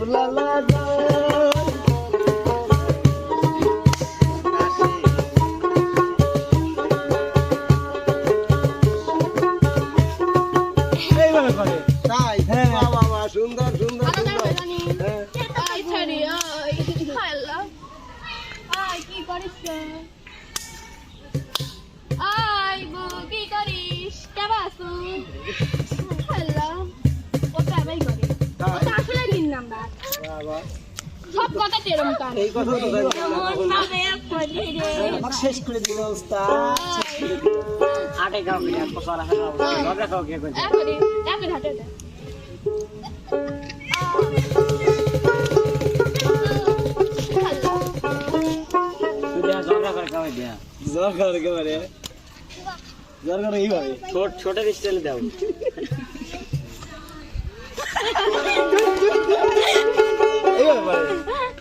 লালা এইভাবে করে তাই বাবা বাবা সুন্দর সুন্দর কি করিস আই গো কি করিস কেমন আছো হ্যালো ও ট্রাভেল করে ওটা আসলে তিন নাম্বার বাবা সব কথা তেরম কান এই কথা তো জানি মন নামে পড়ি রে আমার শেষ করে দিল ওস্তাদ আটে গাও কি আর পছরা খাও ধরে খাও কি কই এখন হাঁটে তুই জগড়া করে খাওয়াই দিয়া জগড়া করে কেবারে জগড়া করে এইভাবে ছোট ছোট স্টাইলে দাও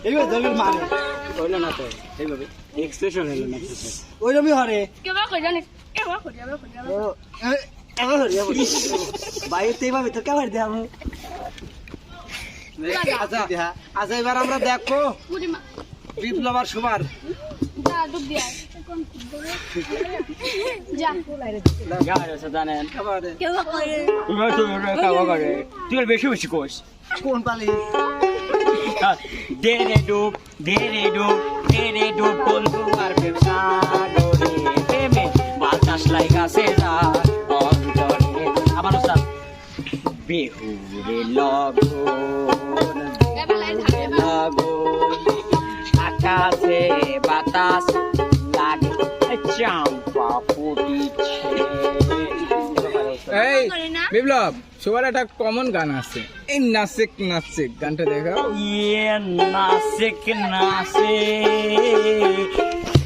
এইভাবে জগড়া মারে হইলো না তো এইভাবে এক্সপ্রেশন হইলো না ওইরকমই হরে কেবা কই জানিস কেবা কই যাবে এবার হরে বাইরে এইভাবে তো কেমন দেব আচ্ছা আচ্ছা এবার আমরা দেখো বুড়িমা বিপ্লব আর সুমার যা ডুব দিয়া যা গাড়ি আছে জানেন খাবারে কেবা কই খাওয়া করে তুই বেশি বেশি কোস কোন পালি দে রে ডুব বন্ধু আর ব্যবসা ডোরে প্রেমে বাতাস লাগাছে যা অন্তরে আবার ওস্তাদ বেহুরে লগন আকাশে বাতাস লাগে চাম্পা ফুটিছে এই বিপ্লব সবার একটা কমন গান আছে এই নাচেক নাচেক গানটা দেখাও ইয়ে নাচে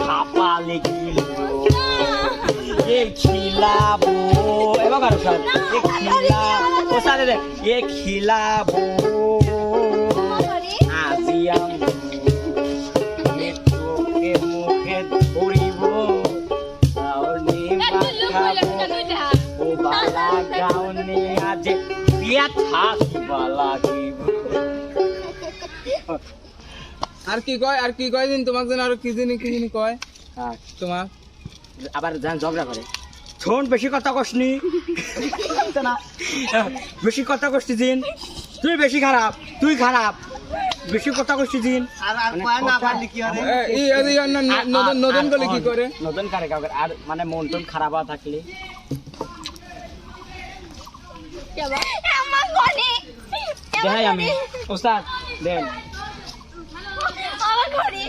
কপালে গিল এ খিলাবো এবার স্যার এ খিলাবো স্যার এ খিলাবো আজি আমি তোকে মুখে ধরিব তাহলে ও বালা গাউনি আজ বিয়া থাকিবা লাগিব আর কি কয় দিন তোমাকে যেন আরো কি জিনি কয় তোমার আবার জান ঝগড়া করে শোন বেশি কথা কসনি না বেশি কথা কসছি দিন তুই বেশি খারাপ তুই খারাপ বেশি কথা কসছি দিন আর কয় না পারলি কি হবে এই নতুন বলে কি করে নতুন কারে কাউকে আর মানে মন টন খারাপ থাকলে কেবা আমার কোনি দেখাই আমি ওস্তাদ দেন আমার কোনি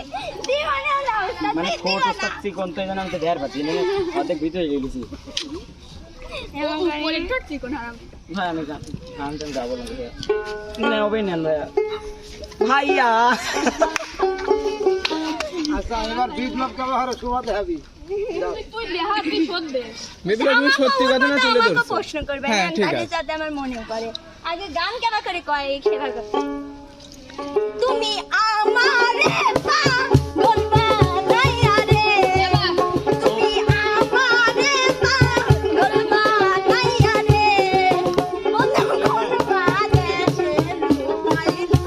দিওয়ানা হলো ওস্তাদ মানে ছোট ওস্তাদ কোন তো জানা আমি তো দেয়ার পাচ্ছি না অর্ধেক ভিতরে গেছি এবং কোনি টটছি কোন হারাম ভাই আমি যাবো না হবে না ভাইয়া আচ্ছা এবার বিপ্লব কেমন হারে শোয়াতে হবে তুই দেহাতি শোধ দে বিপ্লব তুমি সত্যি কথা না তুলে ধরছো প্রশ্ন করবে হ্যাঁ ঠিক আছে যাতে আমার মনে পড়ে আগে গান কেন করে কয় এই খেলা কথা তুমি আমারে পাগল বানাইয়া রে তুমি আমারে পাগল বানাইয়া রে বন্ধু কোন বাদেশে লুকাইলা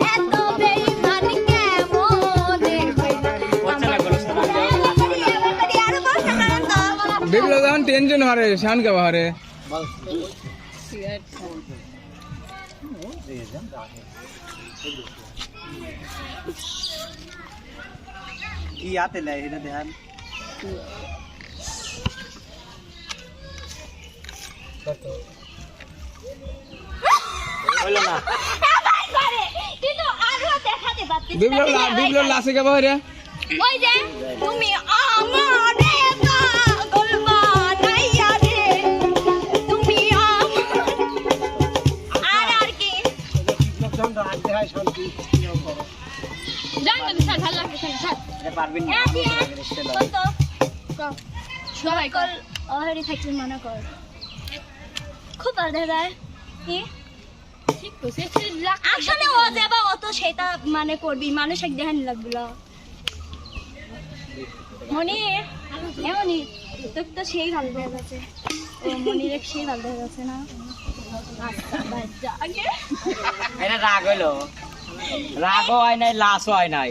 এত বেইমান কেমন বিপ্লব যখন টেনশন হরে শান কেবা হরে কি আতে লাই এটা ধ্যান হলো না কিন্তু আরো দেখাতে পারতেছি বিপ্লব লাসে কেবা হরে ওই যে তুমি আমারে পাগল বানাইয়া রে তুমি আর কি বিপ্লব যখন রাত দেখায় শান্তি জান না স্যার ভালো লাগছে স্যার এটা পারবেন না কত সবাই কল ওহরি থাকি মনে কর খুব ভালো দেখায় কি ঠিক কইছে আসলে ও দেবা অত সেটা মানে করবি মানুষ এক দেখানি লাগলো মনি এমনই তোর তো সেই ভালো দেখা যাচ্ছে ও মনির সেই ভালো দেখা যাচ্ছে না আচ্ছা বাচ্চা আগে এটা রাগ হইলো, রাগও হয় নাই, লাশও হয় নাই,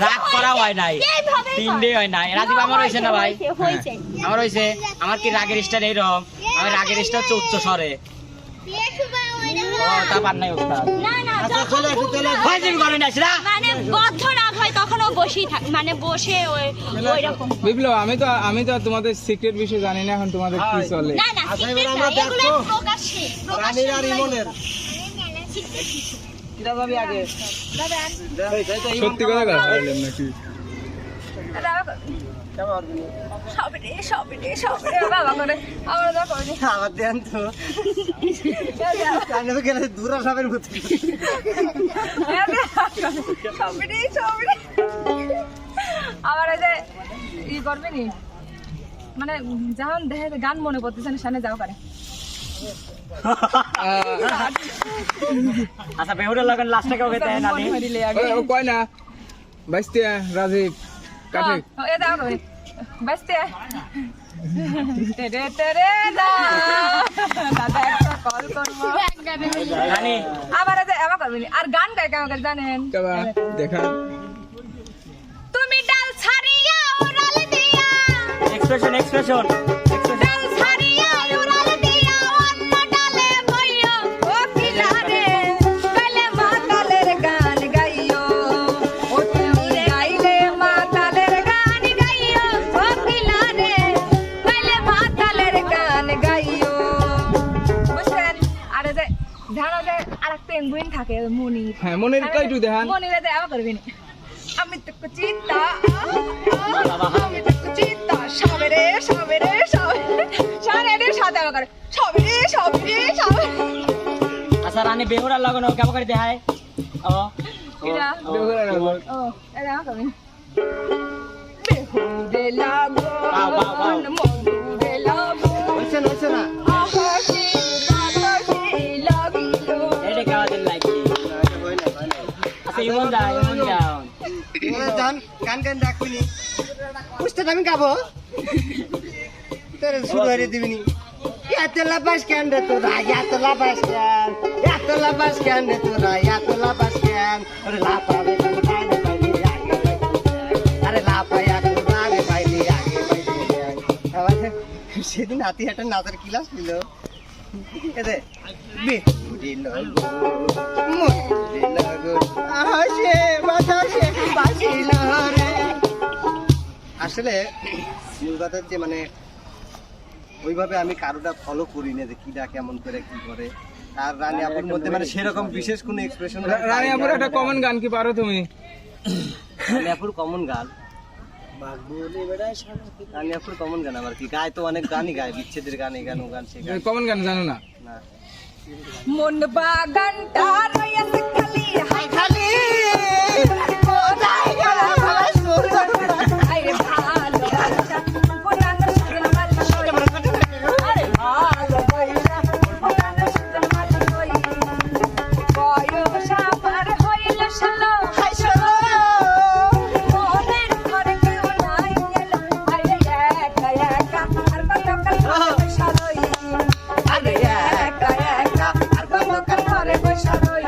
রাগ করাও হয় নাই, এইভাবে তিনটে হয় নাই। রাজীব আমার হয়েছে না ভাই? হয়েছে আমার হয়েছে। আমার কি রাগের স্টার এইরকম? আমি রাগের স্টার হচ্ছে উচ্চ স্বরে। ও তা পার নাই ওস্তাদ। না না যখন ভাই তুমি করেন না সেটা? মানে বদ্ধ রাগ হয় তখন ও বসেই থাকে, মানে বসে ওই রকম। বিপ্লব, আমি তো তোমাদের সিক্রেট বিষয় জানি না এখন তোমাদের কি চলে। না না secret না, এগুলো প্রকাশ্যে সত্যি কথা বললাম নাকি? আমার দেন তো কানে গেলে দূরা সবের মতো আবার এই যে ই করবে নি, মানে যখন দেখে যে গান মনে পড়তেছে না সামনে যাও করে। আচ্ছা বেহুরের লগন লাস্টে কেউ খেতে না নি? ও কয় না বাইস্তে রাজীব কাঠে এ যাও করে বাসতে তেরে তেরে দা দাদা একটা কল করবো জানি আবার এই যে এবার করবে নি। আর গান গায় কেমন করে জানেন? কেবা দেখা তুমি ডাল ছাড়িয়া উড়াল দিয়া, এক্সপ্রেশন ডাল ছাড়িয়া উড়াল দিয়া, অন্য ডালে বইও ও কিনারে, গাইলে মাতালের গান গাইও, ও তুমি গাইলে মাতালের গান গাইও, ও কিনারে, গাইলে মাতালের গান গাইও। বুঝছেন? আর এই যে ধানো যে আরেকটা পেঙ্গুইন থাকে মনির, হ্যাঁ মনেরটা একটু দেখান। মনিরে যে আবার করবি না। আমি তো কুচিতা আমি তো কুচিতা সবেরে সবেরে সবেরে সাথে আমার করে সবেরে সবেরে সবেরে। আচ্ছা রানী বেহুরার লগন ও কেমন করে দেখায়? ও কিরা বেহুরার লগন। ও এটা আমার করবি বেহুরে লাগো বাও, বাও, বাও। মধুরে লাগো হচ্ছে না আকাশে বাতাসে লাগিল। এটা কেমন দিন লাগছে? আচ্ছা ইমন যাও জান গান গান ডাকুনি বুঝতে আমি গাবো তোর শুরু হয়ে দিবিনি এত লাবাস কেন রে তোরা এত লাবাস কেন এত লাবাস কেন রে তোরা এত লাবাস কেন আরে লাফাবে বাইরে বাইরে আগে আরে লাফাই আগে বাইরে বাইরে আগে বাইরে সেদিন হাতি হাঁটা নাচের ক্লাস ছিল এতে বেহুরে লাগো মধুরে লাগো আসে বাতাসে বাসিল রে। আসলে মূল কথা হচ্ছে মানে ওইভাবে আমি কারোটা ফলো করি না যে কিটা কেমন করে কি করে। আর রানী আপুর মধ্যে মানে সেরকম বিশেষ কোনো এক্সপ্রেশন রানী আপুর একটা কমন গান কি পারো তুমি? রানী আপুর কমন গান রানী আপুর কমন গান আবার কি গায় তো অনেক গানই গায় বিচ্ছেদের গান এই গান ও গান সে গান কমন গান জানো না? না মন বাগানটা রয়েছে খালি হাই খালি কোথায় গেল আমার সুর আরে ভালো পুরানো সুরের মালি কই, আরে ভালো বইরা পুরানো সুরের মালি কই, বয়স আমার হইল ষোলো, হাই শোনো মনের ঘরে কেউ নাই এলো, আরে একা একা আর কত কাল বসা রই, আরে একা একা আর কত কাল বসা রই।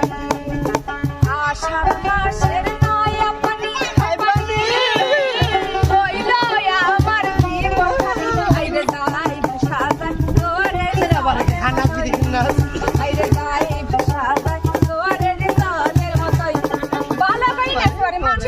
আষাঢ় মাসের নয়া পানি পানি হইল আমার জীবন আইরে যাই সাজা তোরে আবার খানা দিদি না আইরে যাই সাজা তোরে দলের মতই ভালো কই না তোরে মানুষ